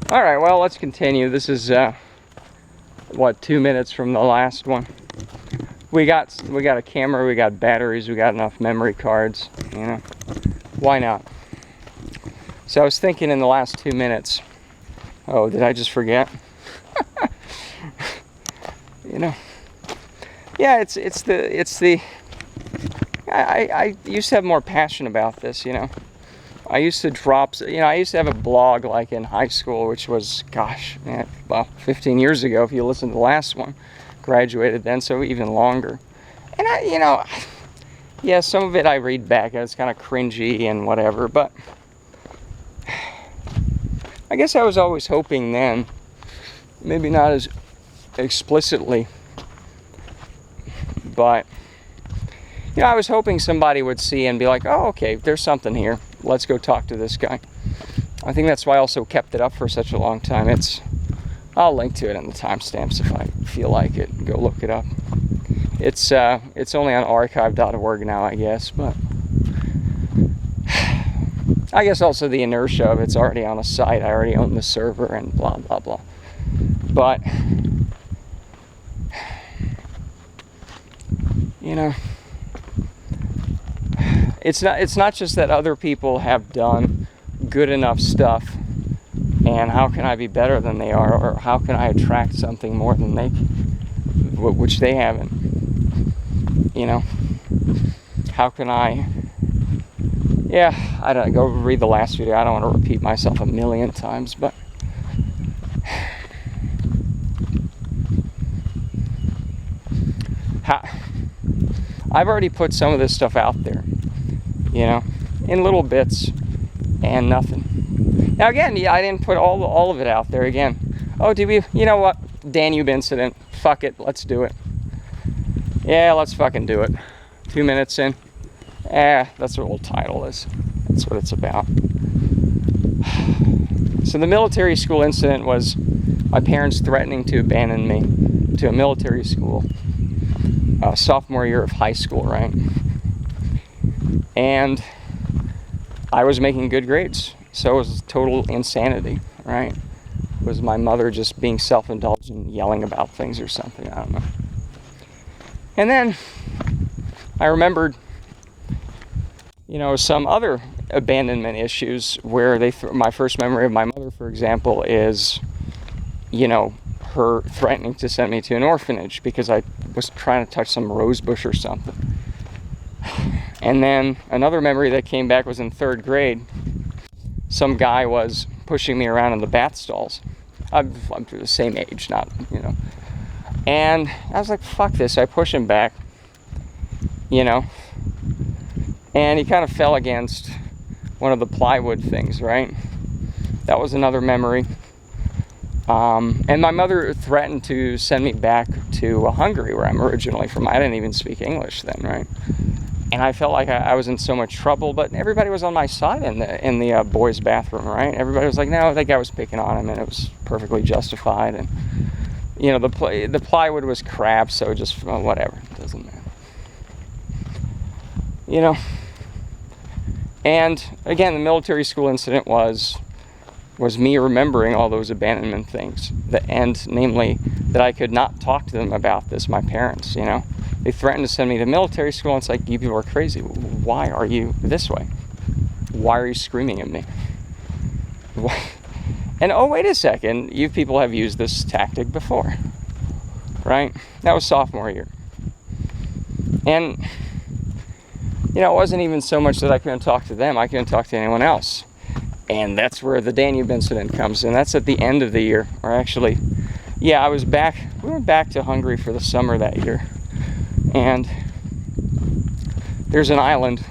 All right, well, let's continue. This is what, 2 minutes from the last one. We got a camera, we got batteries, we got enough memory cards, you know. Why not? So I was thinking in the last 2 minutes, oh, did I just forget? You know. Yeah, it's the I used to have more passion about this, you know. I used to I used to have a blog like in high school, which was, gosh, man, well, 15 years ago if you listen to the last one. Graduated then, so even longer. And yeah, some of it I read back and it's kind of cringy and whatever, but I guess I was always hoping then, maybe not as explicitly, but you know, I was hoping somebody would see and be like, oh, okay, there's something here. Let's go talk to this guy. I think that's why I also kept it up for such a long time. I'll link to it in the timestamps if I feel like it. Go look it up. It's only on archive.org now, I guess, but I guess also the inertia of it's already on a site. I already own the server and blah, blah, blah. But, you know, it's not just that other people have done good enough stuff and how can I be better than they are, or how can I attract something more than they, which they haven't, you know. How can I, yeah, I don't go read the last video. I don't want to repeat myself a million times, but I've already put some of this stuff out there, you know, in little bits and nothing. Now again, yeah, I didn't put all of it out there again. Oh, did we, you know what, Danube incident, fuck it, let's do it. Yeah, let's fucking do it. 2 minutes in, that's what the title is. That's what it's about. So the military school incident was my parents threatening to abandon me to a military school. Sophomore year of high school, right? And I was making good grades, so it was total insanity, right? Was my mother just being self-indulgent, yelling about things or something? I don't know. And then I remembered, you know, some other abandonment issues where my first memory of my mother, for example, is, you know, her threatening to send me to an orphanage because I was trying to touch some rose bush or something. And then another memory that came back was in 3rd grade. Some guy was pushing me around in the bath stalls. I'm the same age, not, you know. And I was like, fuck this. I push him back, you know. And he kind of fell against one of the plywood things, right? That was another memory. And my mother threatened to send me back to Hungary, where I'm originally from. I didn't even speak English then, right? And I felt like I was in so much trouble, but everybody was on my side in the boys' bathroom, right? Everybody was like, no, that guy was picking on him, and it was perfectly justified. And you know, the plywood was crap, so just whatever, it doesn't matter. You know. And again, the military school incident was me remembering all those abandonment things, and namely that I could not talk to them about this, my parents, you know. They threatened to send me to military school, and it's like, you people are crazy. Why are you this way? Why are you screaming at me? Why? And oh, wait a second, you people have used this tactic before, right? That was sophomore year. And, you know, it wasn't even so much that I couldn't talk to them, I couldn't talk to anyone else. And that's where the Danube incident comes in. That's at the end of the year, or actually, yeah, we went back to Hungary for the summer that year. And there's an island,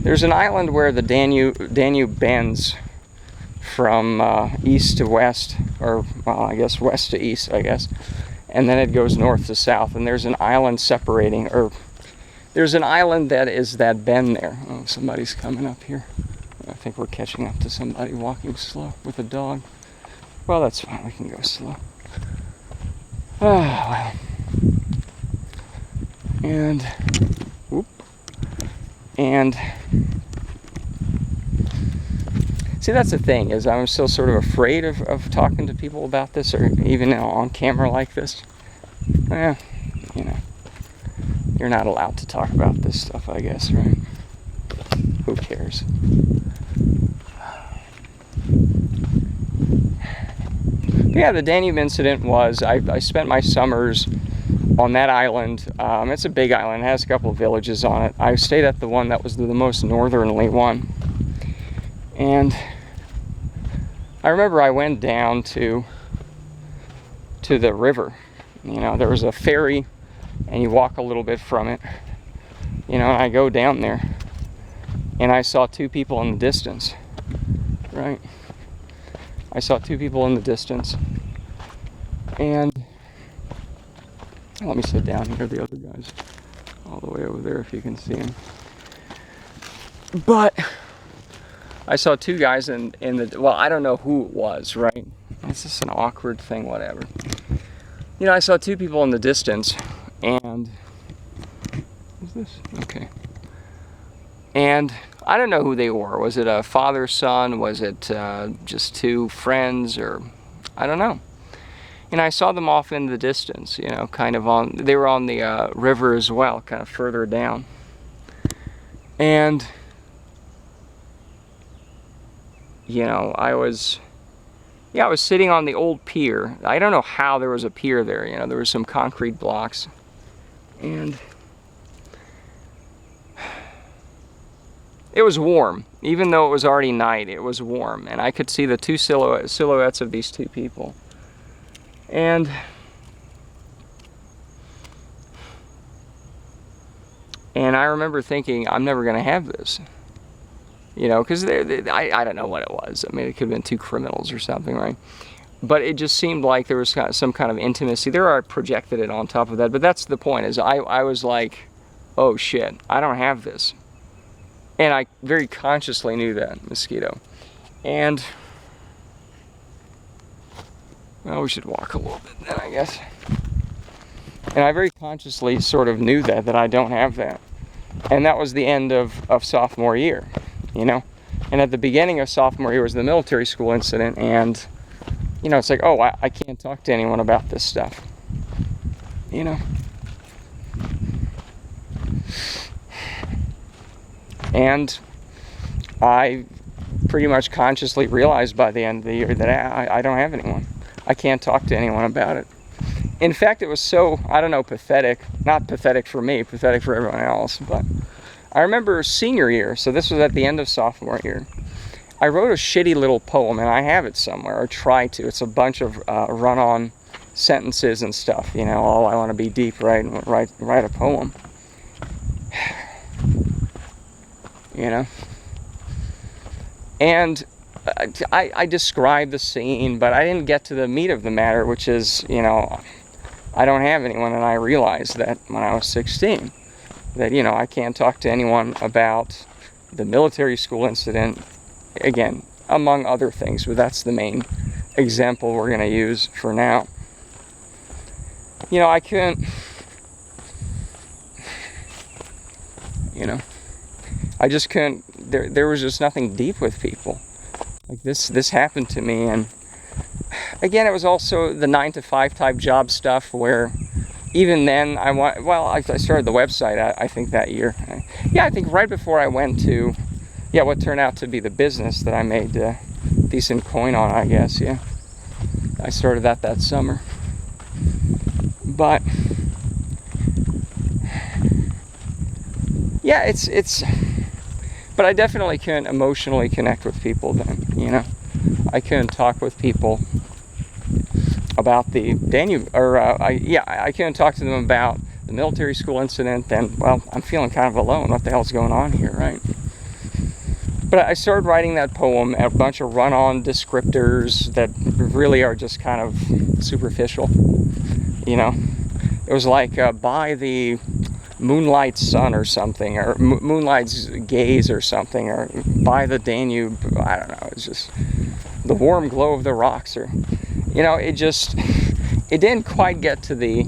there's an island where the Danube bends from east to west, or well, I guess west to east, I guess, and then it goes north to south. And there's an island separating, or there's an island that is that bend there. Oh, somebody's coming up here. I think we're catching up to somebody walking slow with a dog. Well, that's fine. We can go slow. Oh, well. See, that's the thing, is I'm still sort of afraid of talking to people about this, or even on camera like this. You know, you're not allowed to talk about this stuff, I guess, right? Who cares? But yeah, the Danube incident was, I spent my summers on that island. It's a big island, it has a couple of villages on it. I stayed at the one that was the most northerly one. And I remember I went down to the river. You know, there was a ferry, and you walk a little bit from it. You know, and I go down there, and I saw two people in the distance, right? I saw two people in the distance, and let me sit down here. The other guy's all the way over there, if you can see him. But I saw two guys in the, well, I don't know who it was, right? It's just an awkward thing, whatever. You know, I saw two people in the distance, and what's this? Okay. And I don't know who they were. Was it a father, son? Was it just two friends? Or I don't know. And I saw them off in the distance, you know, kind of on, they were on the river as well, kind of further down. And, you know, I was sitting on the old pier. I don't know how there was a pier there, you know, there were some concrete blocks. And it was warm. Even though it was already night, it was warm. And I could see the two silhouettes of these two people. And I remember thinking, I'm never going to have this. You know, because I don't know what it was. I mean, it could have been two criminals or something, right? But it just seemed like there was some kind of intimacy. There I projected it on top of that. But that's the point, is I was like, oh shit, I don't have this. And I very consciously knew that, mosquito. And, well, we should walk a little bit then, I guess. And I very consciously sort of knew that I don't have that. And that was the end of sophomore year, you know? And at the beginning of sophomore year was the military school incident, and, you know, it's like, oh, I can't talk to anyone about this stuff, you know? And I pretty much consciously realized by the end of the year that I don't have anyone. I can't talk to anyone about it. In fact, it was so, I don't know, pathetic. Not pathetic for me, pathetic for everyone else. But I remember senior year, so this was at the end of sophomore year. I wrote a shitty little poem, and I have it somewhere, or try to. It's a bunch of run-on sentences and stuff, you know, oh, I want to be deep, right, and write a poem. You know? And I described the scene, but I didn't get to the meat of the matter, which is, you know, I don't have anyone, and I realized that when I was 16, that, you know, I can't talk to anyone about the military school incident, again, among other things, but that's the main example we're going to use for now. You know, I couldn't, you know, I just couldn't, there was just nothing deep with people. Like this happened to me, and again, it was also the 9-to-5 type job stuff where even then I started the website, I think that year. Yeah, I think right before I went to, yeah, what turned out to be the business that I made decent coin on, I guess, yeah. I started that summer. But yeah, it's but I definitely couldn't emotionally connect with people then, you know. I couldn't talk with people about the Danube, or I couldn't talk to them about the military school incident. Then, well, I'm feeling kind of alone. What the hell's going on here, right? But I started writing that poem, a bunch of run-on descriptors that really are just kind of superficial, you know. It was like by the moonlight sun or something, or moonlight's gaze or something, or by the Danube, I don't know, it's just the warm glow of the rocks, or, you know, it didn't quite get to the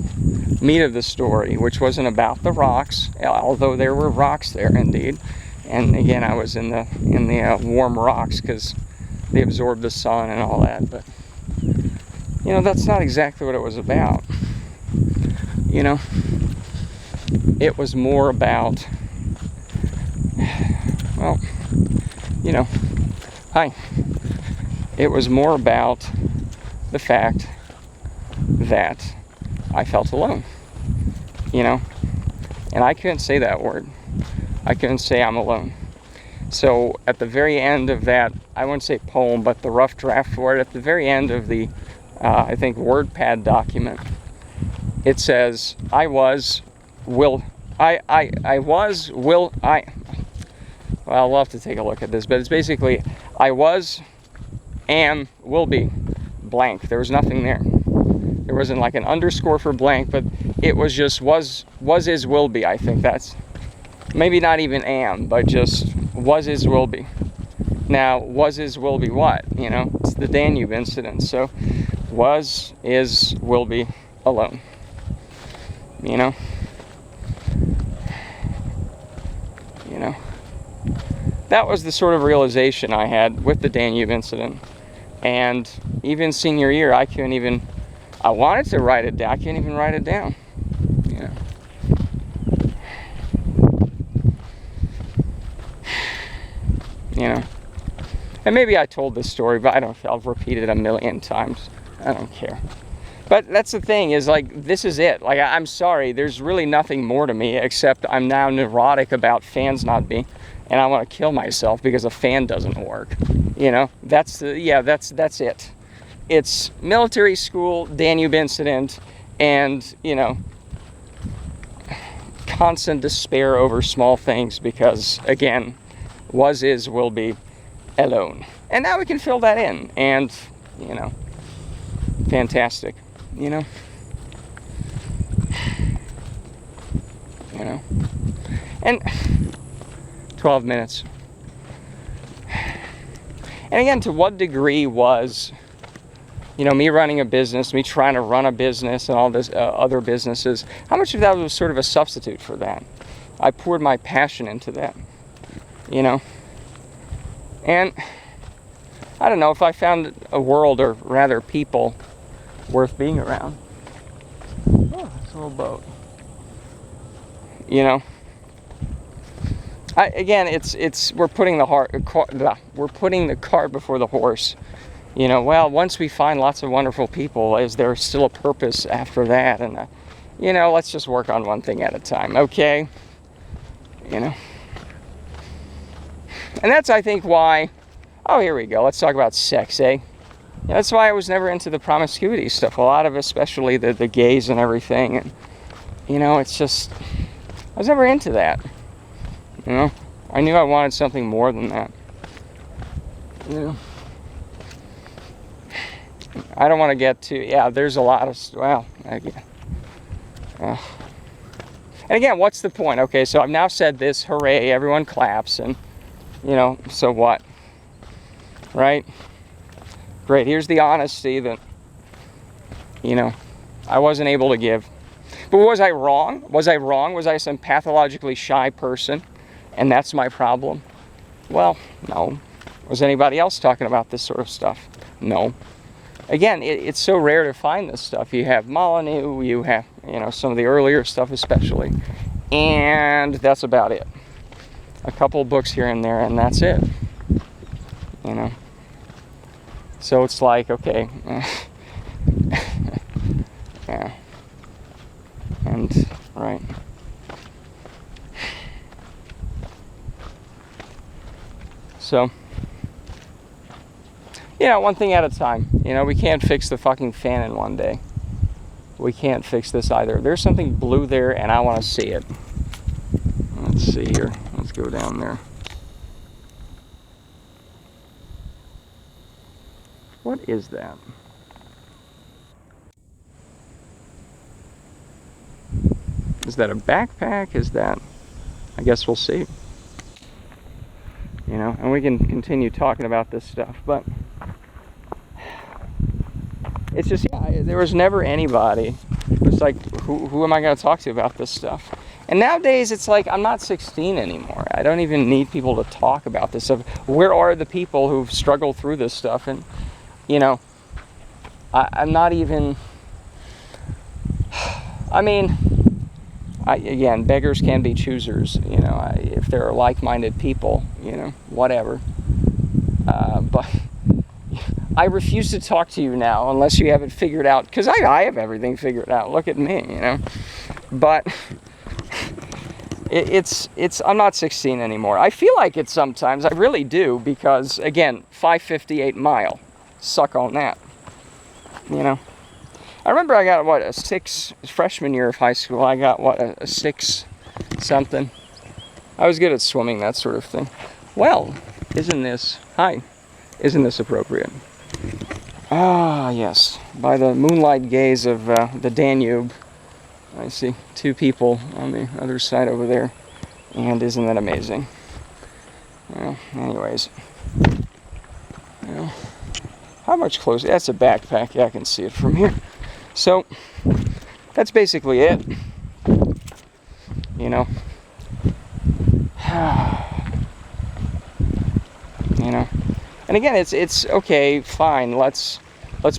meat of the story, which wasn't about the rocks, although there were rocks there indeed. And again, I was in the warm rocks, because they absorb the sun and all that, but you know, that's not exactly what it was about. You know, it was more about, well, you know, hi. It was more about the fact that I felt alone, you know, and I couldn't say that word. I couldn't say I'm alone. So at the very end of that, I wouldn't say poem, but the rough draft for it, at the very end of the, I think, WordPad document, it says, well, we'll have to take a look at this, but it's basically, I was, am, will be, blank. There was nothing there. There wasn't like an underscore for blank, but it was just was, is, will be. I think that's, maybe not even am, but just was, is, will be. Now, was, is, will be what? You know, it's the Danube incident. So, was, is, will be alone. You know? You know? That was the sort of realization I had with the Danube incident. And even senior year, I wanted to write it down. I can't even write it down. You know? You know? And maybe I told this story, but I don't care. I've repeated it a million times. I don't care. But that's the thing, is like, this is it. Like, I'm sorry, there's really nothing more to me except I'm now neurotic about fans not being, and I want to kill myself because a fan doesn't work. You know, that's it. It's military school, Danube incident, and, you know, constant despair over small things because, again, was, is, will be alone. And now we can fill that in, and, you know, fantastic, you know? You know? And 12 minutes. And again, to what degree was, you know, me running a business, me trying to run a business and all this other businesses, how much of that was sort of a substitute for that? I poured my passion into that, you know? And I don't know, if I found a world, or rather people, worth being around. Oh, it's a little boat. You know? We're putting the cart before the horse. You know, well, once we find lots of wonderful people, is there still a purpose after that? And, you know, let's just work on one thing at a time, okay? You know? And that's, I think, why, oh, here we go, let's talk about sex, eh? Yeah, that's why I was never into the promiscuity stuff. A lot of, especially the gays and everything. And, you know, it's just, I was never into that. You know, I knew I wanted something more than that. You know, I don't want to get to, yeah, there's a lot of, well, again. And again, what's the point? Okay, so I've now said this, hooray, everyone claps, and, you know, so what? Right? Great, here's the honesty that, you know, I wasn't able to give. But was I wrong? Was I wrong? Was I some pathologically shy person? And that's my problem? Well, no. Was anybody else talking about this sort of stuff? No. Again, it's so rare to find this stuff. You have Molyneux, you have, you know, some of the earlier stuff especially. And that's about it. A couple of books here and there, and that's it. You know? So it's like, okay. Yeah. And, right. So, you know, one thing at a time. You know, we can't fix the fucking fan in one day. We can't fix this either. There's something blue there, and I want to see it. Let's see here. Let's go down there. What is that? Is that a backpack? Is that... I guess we'll see. You know, and we can continue talking about this stuff, but it's just, yeah, there was never anybody. It's like, who am I going to talk to about this stuff? And nowadays, it's like, I'm not 16 anymore. I don't even need people to talk about this stuff. Where are the people who've struggled through this stuff? And, you know, I'm not even, I mean, again, beggars can be choosers, you know, if there are like-minded people, you know, whatever. But I refuse to talk to you now unless you have it figured out, because I have everything figured out. Look at me, you know. But it's I'm not 16 anymore. I feel like it sometimes. I really do, because, again, 558 mile. Suck on that, you know. I remember I got, what, a 6, freshman year of high school, I got, what, a 6 something. I was good at swimming, that sort of thing. Well, isn't this appropriate? Ah, yes. By the moonlight gaze of the Danube, I see 2 people on the other side over there. And isn't that amazing? Well, anyways. You know, how much closer? That's a backpack. Yeah, I can see it from here. So, that's basically it. You know. You know. And again, it's okay, fine. Let's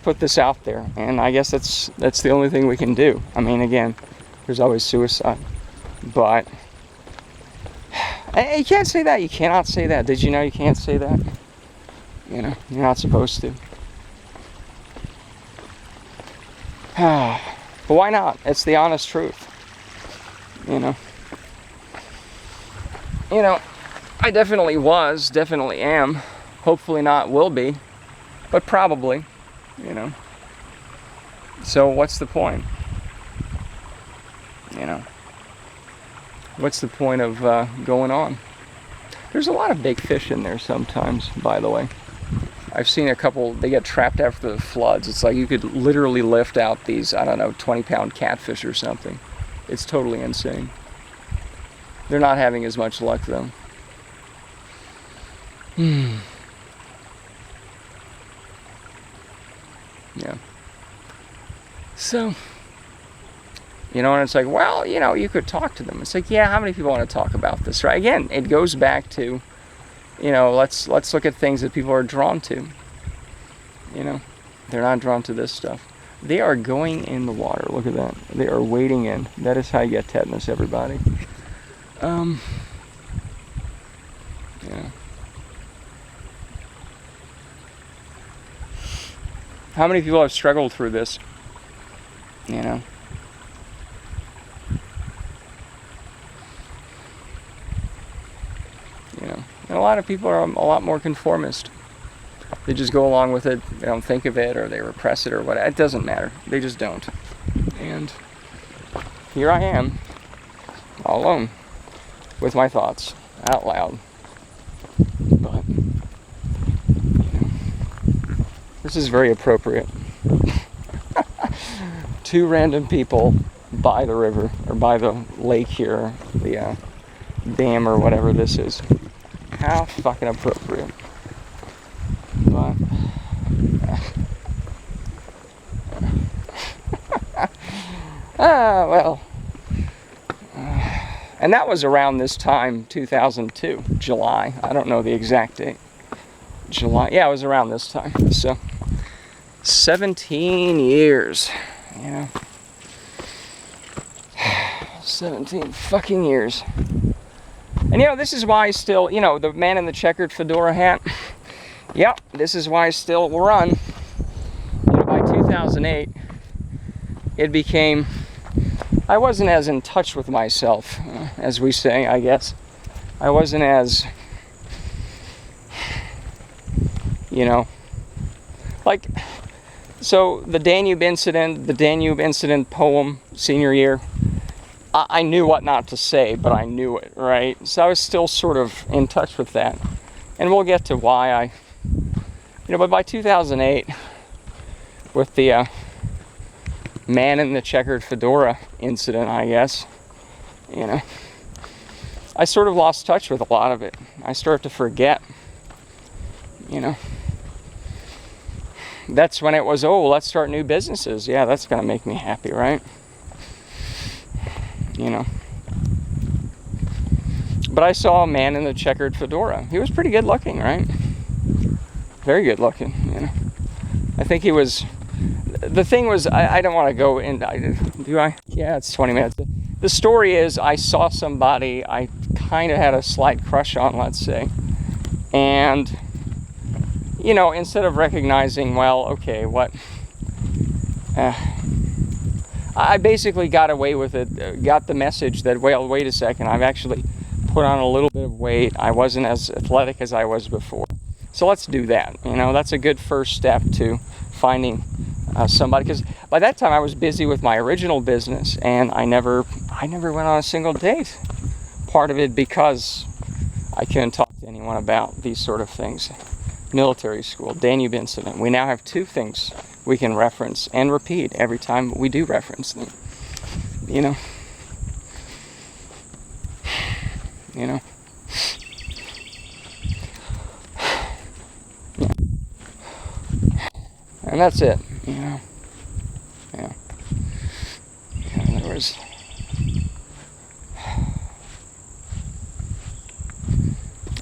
put this out there. And I guess that's the only thing we can do. I mean, again, there's always suicide. But you can't say that. You cannot say that. Did you know you can't say that? You know, you're not supposed to. But why not? It's the honest truth. You know. You know, I definitely am. Hopefully not will be, but probably, you know. So what's the point? You know. What's the point of going on? There's a lot of big fish in there sometimes, by the way. I've seen a couple, they get trapped after the floods. It's like you could literally lift out these, I don't know, 20-pound catfish or something. It's totally insane. They're not having as much luck, though. Yeah. So, you know, and it's like, well, you know, you could talk to them. It's like, yeah, how many people want to talk about this, right? Again, it goes back to, you know, let's look at things that people are drawn to. You know, they're not drawn to this stuff. They are going in the water. Look at that. They are wading in. That is how you get tetanus, everybody. Yeah. How many people have struggled through this? You know? You know? And a lot of people are a lot more conformist. They just go along with it. They don't think of it, or they repress it, or what. It doesn't matter. They just don't. And here I am, all alone, with my thoughts, out loud. But, you know, this is very appropriate. 2 random people by the river, or by the lake here, the dam, or whatever this is. How fucking appropriate. But, well. And that was around this time, 2002, July. I don't know the exact date. July, yeah, it was around this time. So, 17 years, you know. 17 fucking years. And, you know, this is why I still, you know, the man in the checkered fedora hat, yep, this is why I still run. You know, by 2008, it became, I wasn't as in touch with myself, as we say, I guess. I wasn't as, you know, like, so the Danube incident poem, senior year, I knew what not to say, but I knew it, right? So I was still sort of in touch with that. And we'll get to why I, you know, but by 2008, with the man in the checkered fedora incident, I guess, you know, I sort of lost touch with a lot of it. I started to forget, you know. That's when it was, oh, let's start new businesses. Yeah, that's going to make me happy, right? You know. But I saw a man in the checkered fedora. He was pretty good looking, right? Very good looking, you know. I think he was... The thing was, I don't want to go in... Do I? Yeah, it's 20 minutes. The story is, I saw somebody I kind of had a slight crush on, let's say. And, you know, instead of recognizing, well, okay, what... I basically got away with it, got the message that, well, wait a second, I've actually put on a little bit of weight. I wasn't as athletic as I was before. So let's do that. You know, that's a good first step to finding somebody. Because by that time I was busy with my original business, and I never went on a single date. Part of it because I couldn't talk to anyone about these sort of things. Military school, Danube incident. We now have 2 things we can reference and repeat every time we do reference them. You know. Yeah. And that's it, you know. Yeah. In other words,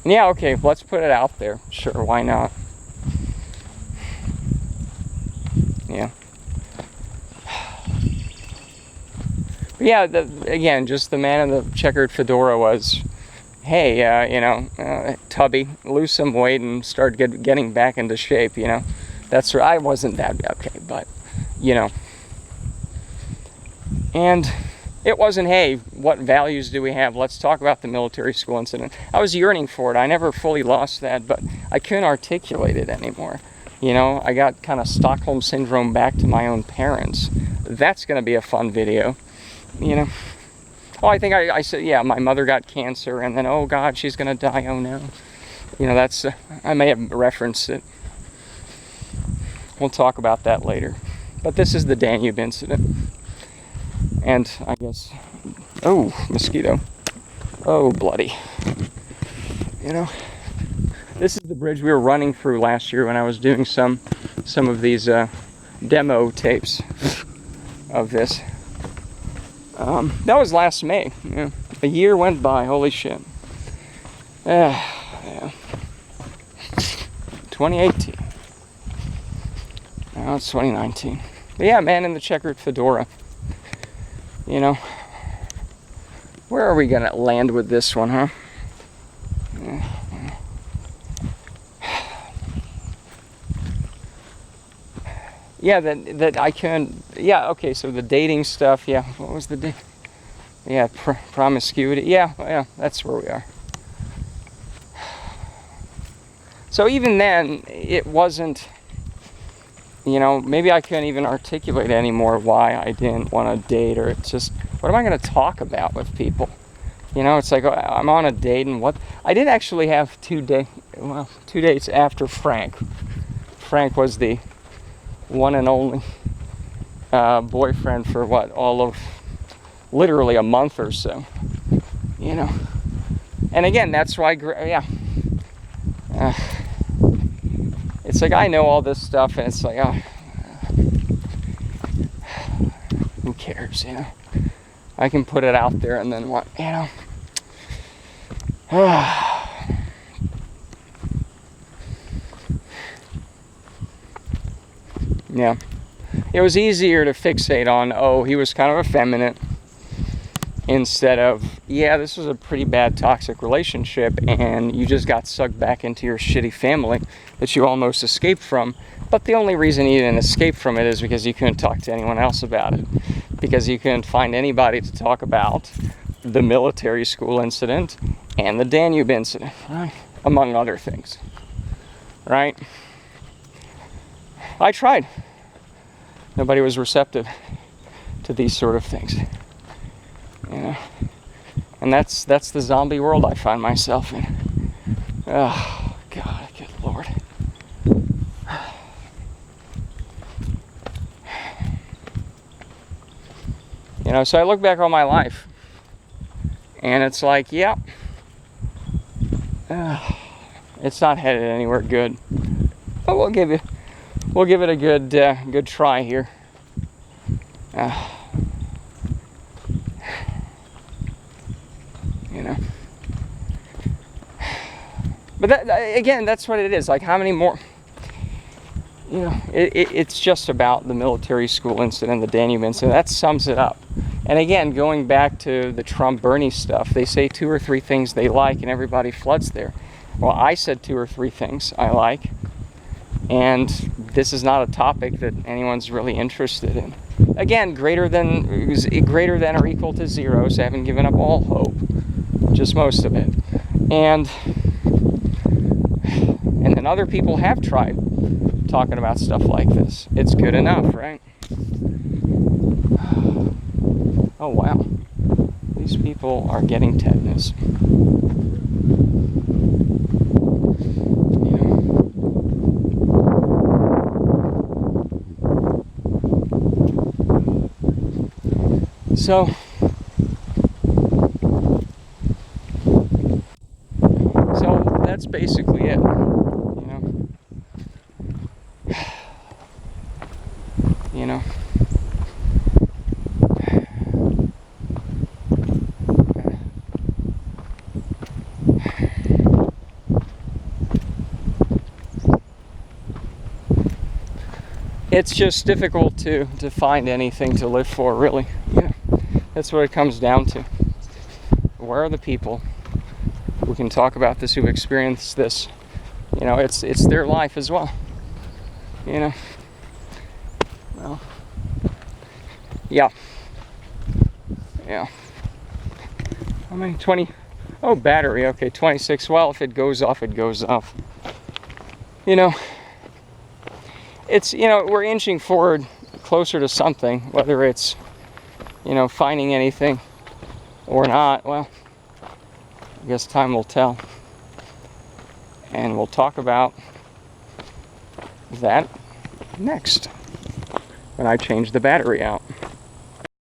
yeah, okay, let's put it out there. Sure, why not? Yeah. But yeah, again, just the man in the checkered fedora was, hey, you know, tubby, lose some weight and start getting back into shape, you know. That's right, I wasn't that, okay, but, you know. And it wasn't, hey, what values do we have? Let's talk about the military school incident. I was yearning for it. I never fully lost that, but I couldn't articulate it anymore. You know, I got kind of Stockholm syndrome back to my own parents. That's going to be a fun video, you know. Oh, I think I said, yeah, my mother got cancer, and then, oh, God, she's going to die, oh, no. You know, that's, I may have referenced it. We'll talk about that later. But this is the Danube incident. And I guess, oh, mosquito. Oh, bloody. You know, this is the bridge we were running through last year when I was doing some of these demo tapes of this. That was last May. Yeah. A year went by, holy shit. Yeah. 2018. Now it's 2019. But yeah, man in the checkered fedora. You know, where are we gonna land with this one, huh? Yeah, that I can. Yeah, okay. So the dating stuff. Yeah, what was the yeah, promiscuity. Yeah, that's where we are. So even then, it wasn't. You know, maybe I couldn't even articulate anymore why I didn't want to date, or it's just, what am I going to talk about with people? You know, it's like, I'm on a date, and what? I did actually have 2 dates after Frank. Frank was the one and only boyfriend for all of literally a month or so. You know, and again, that's why, yeah. It's like I know all this stuff, and it's like, oh, who cares, you know? I can put it out there, and then what, you know? Yeah. It was easier to fixate on, oh, he was kind of effeminate, instead of, yeah, this was a pretty bad toxic relationship, and you just got sucked back into your shitty family that you almost escaped from. But the only reason you didn't escape from it is because you couldn't talk to anyone else about it. Because you couldn't find anybody to talk about the military school incident and the Danube incident, right? Among other things, right? I tried. Nobody was receptive to these sort of things. You know, and that's the zombie world I find myself in. Oh, God, good Lord. You know, so I look back on my life, and it's like, yeah, it's not headed anywhere good. But we'll give it a good try here. You know, But again, that's what it is. Like, how many more? You know, it's just about the military school incident, the Danube incident. That sums it up. And again, going back to the Trump-Bernie stuff, they say 2 or 3 things they like, and everybody floods there. Well, I said 2 or 3 things I like, and this is not a topic that anyone's really interested in. Again, greater than or equal to 0, so I haven't given up all hope, just most of it. And then other people have tried talking about stuff like this. It's good enough, right? Oh wow, these people are getting tetanus. So that's basically it. You know. It's just difficult to find anything to live for, really. Yeah, that's what it comes down to. Where are the people who can talk about this, who experienced this? You know, it's their life as well. You know. Well. Yeah. How many? 20? Oh, battery. Okay, 26. Well, if it goes off, it goes off. You know. It's, we're inching forward closer to something, whether it's, finding anything or not. Well, I guess time will tell. And we'll talk about that next, when I change the battery out.